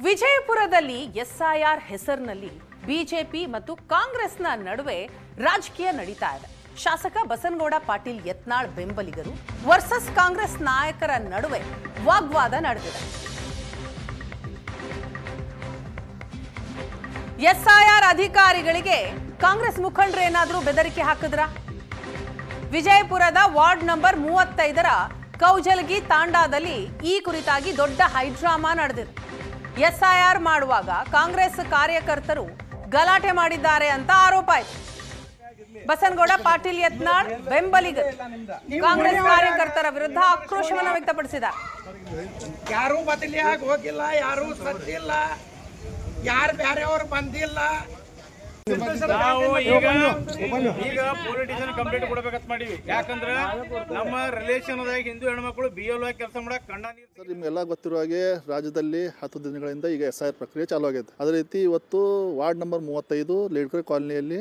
ವಿಜಯಪುರದಲ್ಲಿ ಎಸ್ಐಆರ್ ಹೆಸರಿನಲ್ಲಿ ಬಿಜೆಪಿ ಮತ್ತು ಕಾಂಗ್ರೆಸ್ನ ನಡುವೆ ರಾಜಕೀಯ ನಡೀತಾ ಇದೆ. ಶಾಸಕ ಬಸನಗೌಡ ಪಾಟೀಲ್ ಯತ್ನಾಳ್ ಬೆಂಬಲಿಗರು ವರ್ಸಸ್ ಕಾಂಗ್ರೆಸ್ ನಾಯಕರ ನಡುವೆ ವಾಗ್ವಾದ ನಡೆದಿದೆ. ಎಸ್ಐಆರ್ ಅಧಿಕಾರಿಗಳಿಗೆ ಕಾಂಗ್ರೆಸ್ ಮುಖಂಡರು ಏನಾದರೂ ಬೆದರಿಕೆ ಹಾಕಿದ್ರ? ವಿಜಯಪುರದ ವಾರ್ಡ್ ನಂಬರ್ 35ರ ಕೌಜಲಗಿ ತಾಂಡಾದಲ್ಲಿ ಈ ಕುರಿತಾಗಿ ದೊಡ್ಡ ಹೈಡ್ರಾಮಾ ನಡೆದಿದೆ. ಎಸ್ಐಆರ್ ಮಾಡುವಾಗ ಕಾಂಗ್ರೆಸ್ ಕಾರ್ಯಕರ್ತರು ಗಲಾಟೆ ಮಾಡಿದ್ದಾರೆ ಅಂತ ಆರೋಪ ಆಯಿತು. ಬಸನಗೌಡ ಪಾಟೀಲ್ ಯತ್ನಾಳ್ ಬೆಂಬಲಿಗರು ಕಾಂಗ್ರೆಸ್ ಕಾರ್ಯಕರ್ತರ ವಿರುದ್ಧ ಆಕ್ರೋಶವನ್ನು ವ್ಯಕ್ತಪಡಿಸಿದ್ದಾರೆ. ಯಾರು ಬದಲಿಯಾಗಿ ಹೋಗಿಲ್ಲ, ಯಾರು ಸತ್ತಿಲ್ಲ, ಯಾರು ಬೇರೆಯವರು ಬಂದಿಲ್ಲ. ನಾವು ಈಗ ಪೊಲಿಟಿಷಿಯನ್ ಕಂಪ್ಲೇಂಟ್ ಕೊಡಬೇಕಂತ ಮಾಡೀವಿ. ಯಾಕಂದ್ರೆ ನಮ್ಮ ರಿಲೇಷನ್ದಾಗ ಹಿಂದೂ ಹೆಣ್ಮಕ್ಳು BLO ಆಗಿ ಕೆಲಸ ಮಾಡಕ್ ಕಂಡ ನೀರು. ಸರ್, ನಿಮಗೆಲ್ಲ ಗೊತ್ತಿರೋ ಹಾಗೆ ರಾಜ್ಯದಲ್ಲಿ 10 ದಿನಗಳಿಂದ ಈಗ SIR ಪ್ರಕ್ರಿಯೆ ಚಾಲೂ ಆಗಿದೆ. ಅದೇ ರೀತಿ ಇವತ್ತು ವಾರ್ಡ್ ನಂಬರ್ 35 ಲೇಡ್ಕರ್ ಕಾಲನಿಯಲ್ಲಿ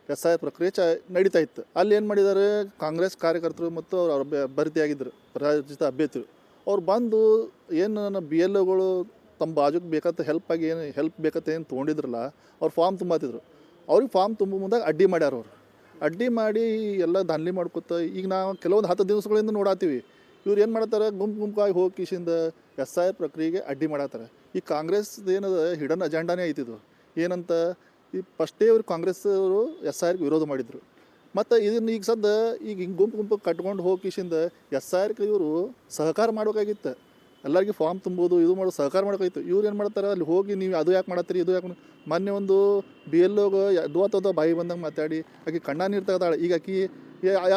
SIR ಪ್ರಕ್ರಿಯೆ ನಡೀತಾ ಇತ್ತು. ಅಲ್ಲಿ ಏನು ಮಾಡಿದ್ದಾರೆ, ಕಾಂಗ್ರೆಸ್ ಕಾರ್ಯಕರ್ತರು ಮತ್ತು ಅವ್ರ ಅಭ್ಯರ್ಥಿಯಾಗಿದ್ದರು ಪರಾಜಿತ ಅಭ್ಯರ್ಥಿಗಳು. ಅವ್ರು ಬಂದು ಏನು BLOಗಳು ತಮ್ಮ ಬಾಜುಗೆ ಬೇಕಂತ ಹೆಲ್ಪ್ ಬೇಕಂತ ಏನು ತೊಗೊಂಡಿದ್ರಲ್ಲ, ಅವ್ರು ಫಾರ್ಮ್ ತುಂಬತ್ತಿದ್ರು. ಅವ್ರಿಗೆ ಫಾರ್ಮ್ ತುಂಬ ಮುಂದಾಗ ಅಡ್ಡಿ ಮಾಡ್ಯಾರ. ಅವರು ಅಡ್ಡಿ ಮಾಡಿ ಎಲ್ಲ ದಾನ್ಲಿ ಮಾಡ್ಕೊತ ಈಗ ನಾವು ಕೆಲವೊಂದು 10 ದಿವಸಗಳಿಂದ ನೋಡಾತೀವಿ. ಇವ್ರು ಏನು ಮಾಡ್ತಾರೆ, ಗುಂಪಾಗಿ ಹೋಗಿ ಕಿಶಿಂದ SIR ಪ್ರಕ್ರಿಯೆಗೆ ಅಡ್ಡಿ ಮಾಡತ್ತಾರೆ. ಈ ಕಾಂಗ್ರೆಸ್ ಏನದ ಹಿಡನ್ ಅಜೆಂಡಾನೇ ಐತಿದು. ಏನಂತ ಈ ಫಸ್ಟೇ ಇವ್ರು ಕಾಂಗ್ರೆಸ್ ಅವರು SIRಗೆ ವಿರೋಧ ಮಾಡಿದರು. ಮತ್ತು ಇದನ್ನು ಈಗ ಸದ್ದ ಈಗ ಹಿಂಗೆ ಗುಂಪು ಕಟ್ಕೊಂಡು ಹೋಗಿ ಕಿಶಿಂದ SIRಗೆ ಇವರು ಸಹಕಾರ ಮಾಡಬೇಕಾಗಿತ್ತು. ಎಲ್ಲರಿಗೂ ಫಾರ್ಮ್ ತುಂಬೋದು, ಇದು ಮಾಡೋದು ಸಹಕಾರ ಮಾಡೋಕ್ಕಾಗಿತ್ತು. ಇವ್ರು ಏನು ಮಾಡ್ತಾರೆ, ಅಲ್ಲಿ ಹೋಗಿ ನೀವು ಅದು ಯಾಕೆ ಮಾಡತ್ತೀರಿ, ಇದು ಯಾಕೆ ಮೊನ್ನೆ ಒಂದು BLOಗೆ ಅದು ಬಾಯಿ ಬಂದಂಗೆ ಮಾತಾಡಿ ಆಕೆ ಕಣ್ಣ ನೀರು ತೆಗೆದಾಳೆ. ಈಗ ಆಕಿ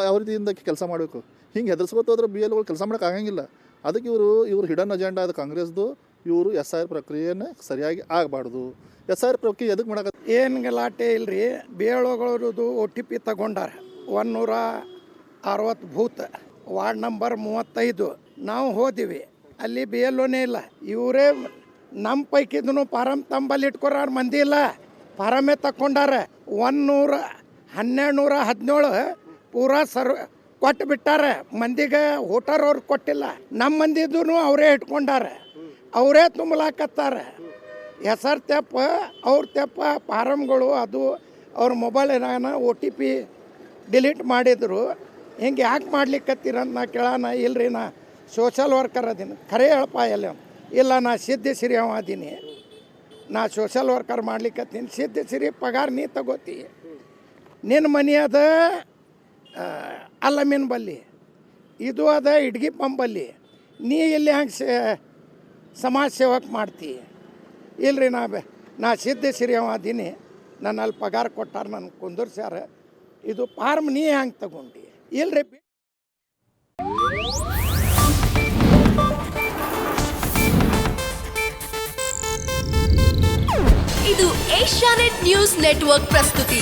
ಯಾವ ರೀತಿಯಿಂದ ಕೆಲಸ ಮಾಡಬೇಕು, ಹಿಂಗೆ ಹೆದರ್ಸ್ಕೊತೋದ್ರೆ BLOಗಳು ಕೆಲಸ ಮಾಡೋಕೆ ಆಗಂಗಿಲ್ಲ. ಅದಕ್ಕೆ ಇವರು ಹಿಡನ್ ಅಜೆಂಡಾ ಅದು ಕಾಂಗ್ರೆಸ್ದು. ಇವರು SIR ಪ್ರಕ್ರಿಯೆಯನ್ನು ಸರಿಯಾಗಿ ಆಗಬಾರ್ದು. SIR ಪ್ರಕ್ರಿಯೆ ಎದಕ್ಕೆ ಮಾಡಕ ಏನು ಗಲಾಟೆ ಇಲ್ರಿ. BLOಗಳದು OTP ತಗೊಂಡಾರ 160 ಬೂತ್ ವಾರ್ಡ್ ನಂಬರ್ 35. ನಾವು ಹೋದಿವಿ, ಅಲ್ಲಿ BLOನೇ ಇಲ್ಲ. ಇವರೇ ನಮ್ಮ ಪೈಕಿದನು ಫಾರಮ್ ತಂಬಲ್ಲಿ ಇಟ್ಕೊರಾರ ಮಂದಿ ಇಲ್ಲ, ಫಾರಮೇ ತಕ್ಕೊಂಡಾರ. 1217 ಪೂರಾ ಕೊಟ್ಟು ಬಿಟ್ಟಾರ ಮಂದಿಗೆ. ವೋಟರ್ ಅವ್ರು ಕೊಟ್ಟಿಲ್ಲ. ನಮ್ಮ ಮಂದಿದ್ದು ಅವರೇ ಇಟ್ಕೊಂಡಾರ, ಅವರೇ ತುಂಬಲಾಕತ್ತಾರ. ಹೆಸರು ತೆಪ್ಪ ಅವ್ರ ತೆಪ್ಪ ಫಾರಮ್ಗಳು. ಅದು ಅವ್ರ ಮೊಬೈಲಿನಾಗ OTP ಡಿಲೀಟ್ ಮಾಡಿದ್ರು. ಹಿಂಗೆ ಯಾಕೆ ಮಾಡ್ಲಿಕ್ಕತ್ತೀರಂತ ನಾ ಕೇಳೋಣ. ಇಲ್ರಿ, ನಾ ಸೋಷಲ್ ವರ್ಕರ್ ಅದೀನಿ. ಖರೆ ಹೇಳಪ್ಪ ಇಲ್ಲ, ನಾ ಸಿದ್ಧಶ್ರೀ ಅವ ಅದೀನಿ. ನಾ ಸೋಷಲ್ ವರ್ಕರ್ ಮಾಡ್ಲಿಕ್ಕತ್ತೀನಿ. ಸಿದ್ಧಶ್ರೀ ಪಗಾರ ನೀ ತಗೋತಿ. ನಿನ್ನ ಮನೆ ಅದ ಅಲ್ಲಮೀನ್ ಬಲ್ಲಿ, ಇದು ಅದ ಇಡ್ಗಿ ಪಂಬಲ್ಲಿ. ನೀ ಇಲ್ಲಿ ಹಂಗೆ ಸಮಾಜ ಸೇವಕ ಮಾಡ್ತಿ. ಇಲ್ರಿ, ನಾ ಸಿದ್ಧಶ್ರೀ ಅವ ಅದೀನಿ. ನನ್ನಲ್ಲಿ ಪಗಾರ ಕೊಟ್ಟಾರ, ನನ್ನ ಕುಂದರ್ಸ್ಯಾರ. ಇದು ಫಾರ್ಮ್ ನೀ ಹಂಗೆ ತಗೊಂಡು. ಇಲ್ರಿ, ಇದು ಏಷ್ಯಾನೆಟ್ ನ್ಯೂಸ್ ನೆಟ್ವರ್ಕ್ ಪ್ರಸ್ತುತಿ.